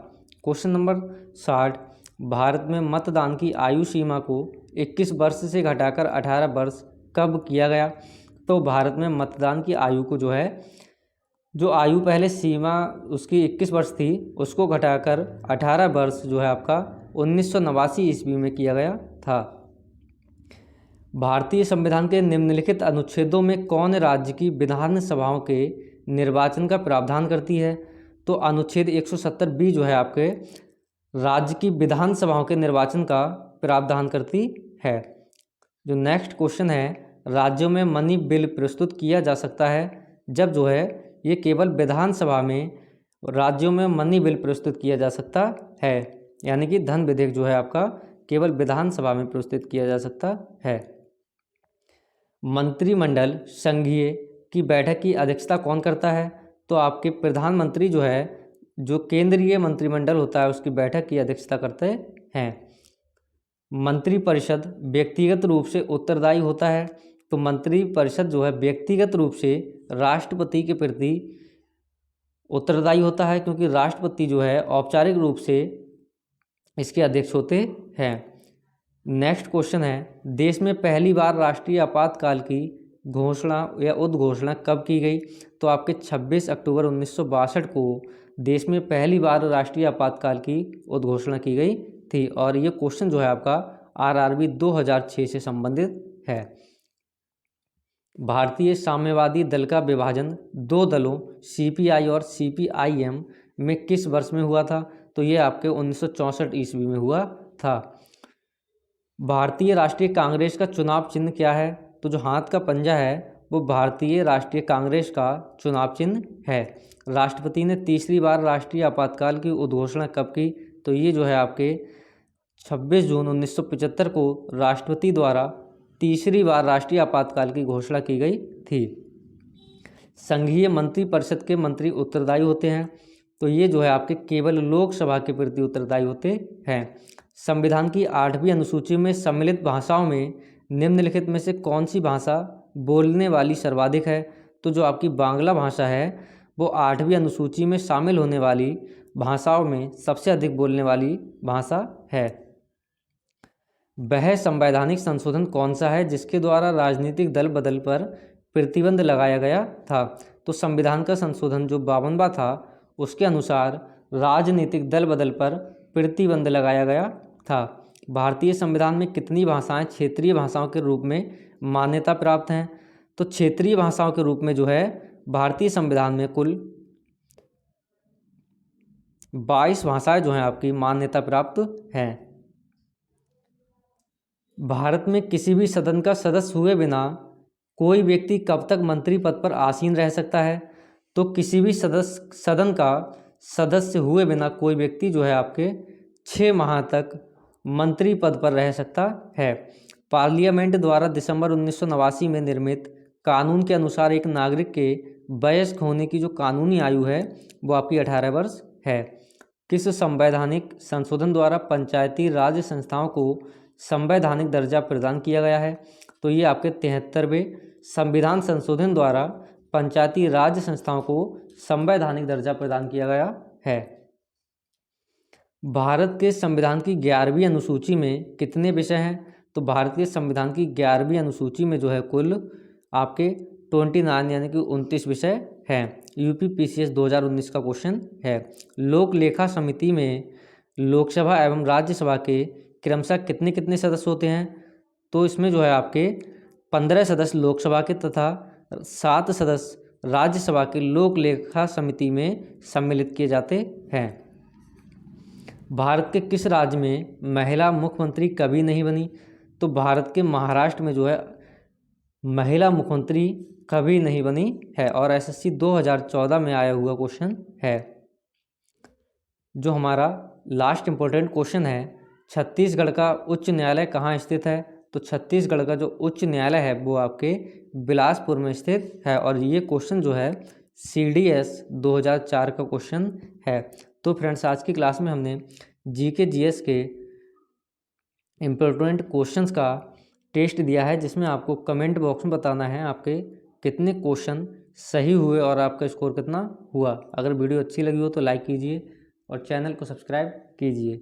क्वेश्चन नंबर 60, भारत में मतदान की आयु सीमा को 21 वर्ष से घटाकर 18 वर्ष कब किया गया? तो भारत में मतदान की आयु को जो है जो आयु पहले सीमा उसकी 21 वर्ष थी उसको घटाकर 18 वर्ष जो है आपका 1989 ईस्वी में किया गया था। भारतीय संविधान के निम्नलिखित अनुच्छेदों में कौन राज्य की विधान सभाओं के निर्वाचन का प्रावधान करती है? तो अनुच्छेद 170B जो है आपके राज्य की विधान सभाओं के निर्वाचन का प्रावधान करती है। जो नेक्स्ट क्वेश्चन है, राज्यों में मनी बिल प्रस्तुत किया जा सकता है जब जो है ये केवल विधानसभा में राज्यों में मनी बिल प्रस्तुत किया जा सकता है, यानी कि धन विधेयक जो है आपका केवल विधानसभा में प्रस्तुत किया जा सकता है। मंत्रिमंडल संघीय की बैठक की अध्यक्षता कौन करता है? तो आपके प्रधानमंत्री जो है जो केंद्रीय मंत्रिमंडल होता है उसकी बैठक की अध्यक्षता करते हैं। मंत्रिपरिषद व्यक्तिगत रूप से उत्तरदायी होता है। तो मंत्रिपरिषद जो है व्यक्तिगत रूप से राष्ट्रपति के प्रति उत्तरदायी होता है, क्योंकि राष्ट्रपति जो है औपचारिक रूप से इसके अध्यक्ष होते हैं। नेक्स्ट क्वेश्चन है, देश में पहली बार राष्ट्रीय आपातकाल की घोषणा या उद्घोषणा कब की गई? तो आपके 26 अक्टूबर 1962 को देश में पहली बार राष्ट्रीय आपातकाल की उद्घोषणा की गई थी। और ये क्वेश्चन जो है आपका RRB 2006 से संबंधित है। भारतीय साम्यवादी दल का विभाजन दो दलों CPI और CPIM में किस वर्ष में हुआ था? तो ये आपके 1964 ईस्वी में हुआ था। भारतीय राष्ट्रीय कांग्रेस का चुनाव चिन्ह क्या है? तो जो हाथ का पंजा है वो भारतीय राष्ट्रीय कांग्रेस का चुनाव चिन्ह है। राष्ट्रपति ने तीसरी बार राष्ट्रीय आपातकाल की उद्घोषणा कब की? तो ये जो है आपके 26 जून 1975 को राष्ट्रपति द्वारा तीसरी बार राष्ट्रीय आपातकाल की घोषणा की गई थी। संघीय मंत्रिपरिषद के मंत्री उत्तरदायी होते हैं। तो ये जो है आपके केवल लोकसभा के प्रति उत्तरदायी होते हैं। संविधान की 8वीं अनुसूची में सम्मिलित भाषाओं में निम्नलिखित में से कौन सी भाषा बोलने वाली सर्वाधिक है? तो जो आपकी बांग्ला भाषा है वो 8वीं अनुसूची में शामिल होने वाली भाषाओं में सबसे अधिक बोलने वाली भाषा है। वह संवैधानिक संशोधन कौन सा है जिसके द्वारा राजनीतिक दल बदल पर प्रतिबंध लगाया गया था? तो संविधान का संशोधन जो 52वां था उसके अनुसार राजनीतिक दल बदल पर प्रतिबंध लगाया गया था। भारतीय संविधान में कितनी भाषाएं क्षेत्रीय भाषाओं के रूप में मान्यता प्राप्त हैं? तो क्षेत्रीय भाषाओं के रूप में जो है भारतीय संविधान में कुल 22 भाषाएं जो हैं आपकी मान्यता प्राप्त हैं। भारत में किसी भी सदन का सदस्य हुए बिना कोई व्यक्ति कब तक मंत्री पद पर आसीन रह सकता है? तो किसी भी सदन का सदस्य हुए बिना कोई व्यक्ति जो है आपके 6 माह तक मंत्री पद पर रह सकता है। पार्लियामेंट द्वारा दिसंबर 1989 में निर्मित कानून के अनुसार एक नागरिक के वयस्क होने की जो कानूनी आयु है वो आपकी 18 वर्ष है। किस संवैधानिक संशोधन द्वारा पंचायती राज संस्थाओं को संवैधानिक दर्जा प्रदान किया गया है? तो ये आपके 73वें संविधान संशोधन द्वारा पंचायती राज संस्थाओं को संवैधानिक दर्जा प्रदान किया गया है। भारत के संविधान की 11वीं अनुसूची में कितने विषय हैं? तो भारत के संविधान की 11वीं अनुसूची में जो है कुल आपके 29 यानी कि 29 विषय हैं। UPPCS 2019 का क्वेश्चन है। लोक लेखा समिति में लोकसभा एवं राज्यसभा के क्रमशः कितने कितने सदस्य होते हैं? तो इसमें जो है आपके 15 सदस्य लोकसभा के तथा 7 सदस्य राज्यसभा के लोक लेखा समिति में सम्मिलित किए जाते हैं। भारत के किस राज्य में महिला मुख्यमंत्री कभी नहीं बनी? तो भारत के महाराष्ट्र में जो है महिला मुख्यमंत्री कभी नहीं बनी है और SSC 2014 में आया हुआ क्वेश्चन है। जो हमारा लास्ट इम्पोर्टेंट क्वेश्चन है, छत्तीसगढ़ का उच्च न्यायालय कहाँ स्थित है? तो छत्तीसगढ़ का जो उच्च न्यायालय है वो आपके बिलासपुर में स्थित है। और ये क्वेश्चन जो है CDS 2004 का क्वेश्चन है। तो फ्रेंड्स, आज की क्लास में हमने GK GS के इम्पोर्टेंट क्वेश्चंस का टेस्ट दिया है, जिसमें आपको कमेंट बॉक्स में बताना है आपके कितने क्वेश्चन सही हुए और आपका स्कोर कितना हुआ। अगर वीडियो अच्छी लगी हो तो लाइक कीजिए और चैनल को सब्सक्राइब कीजिए।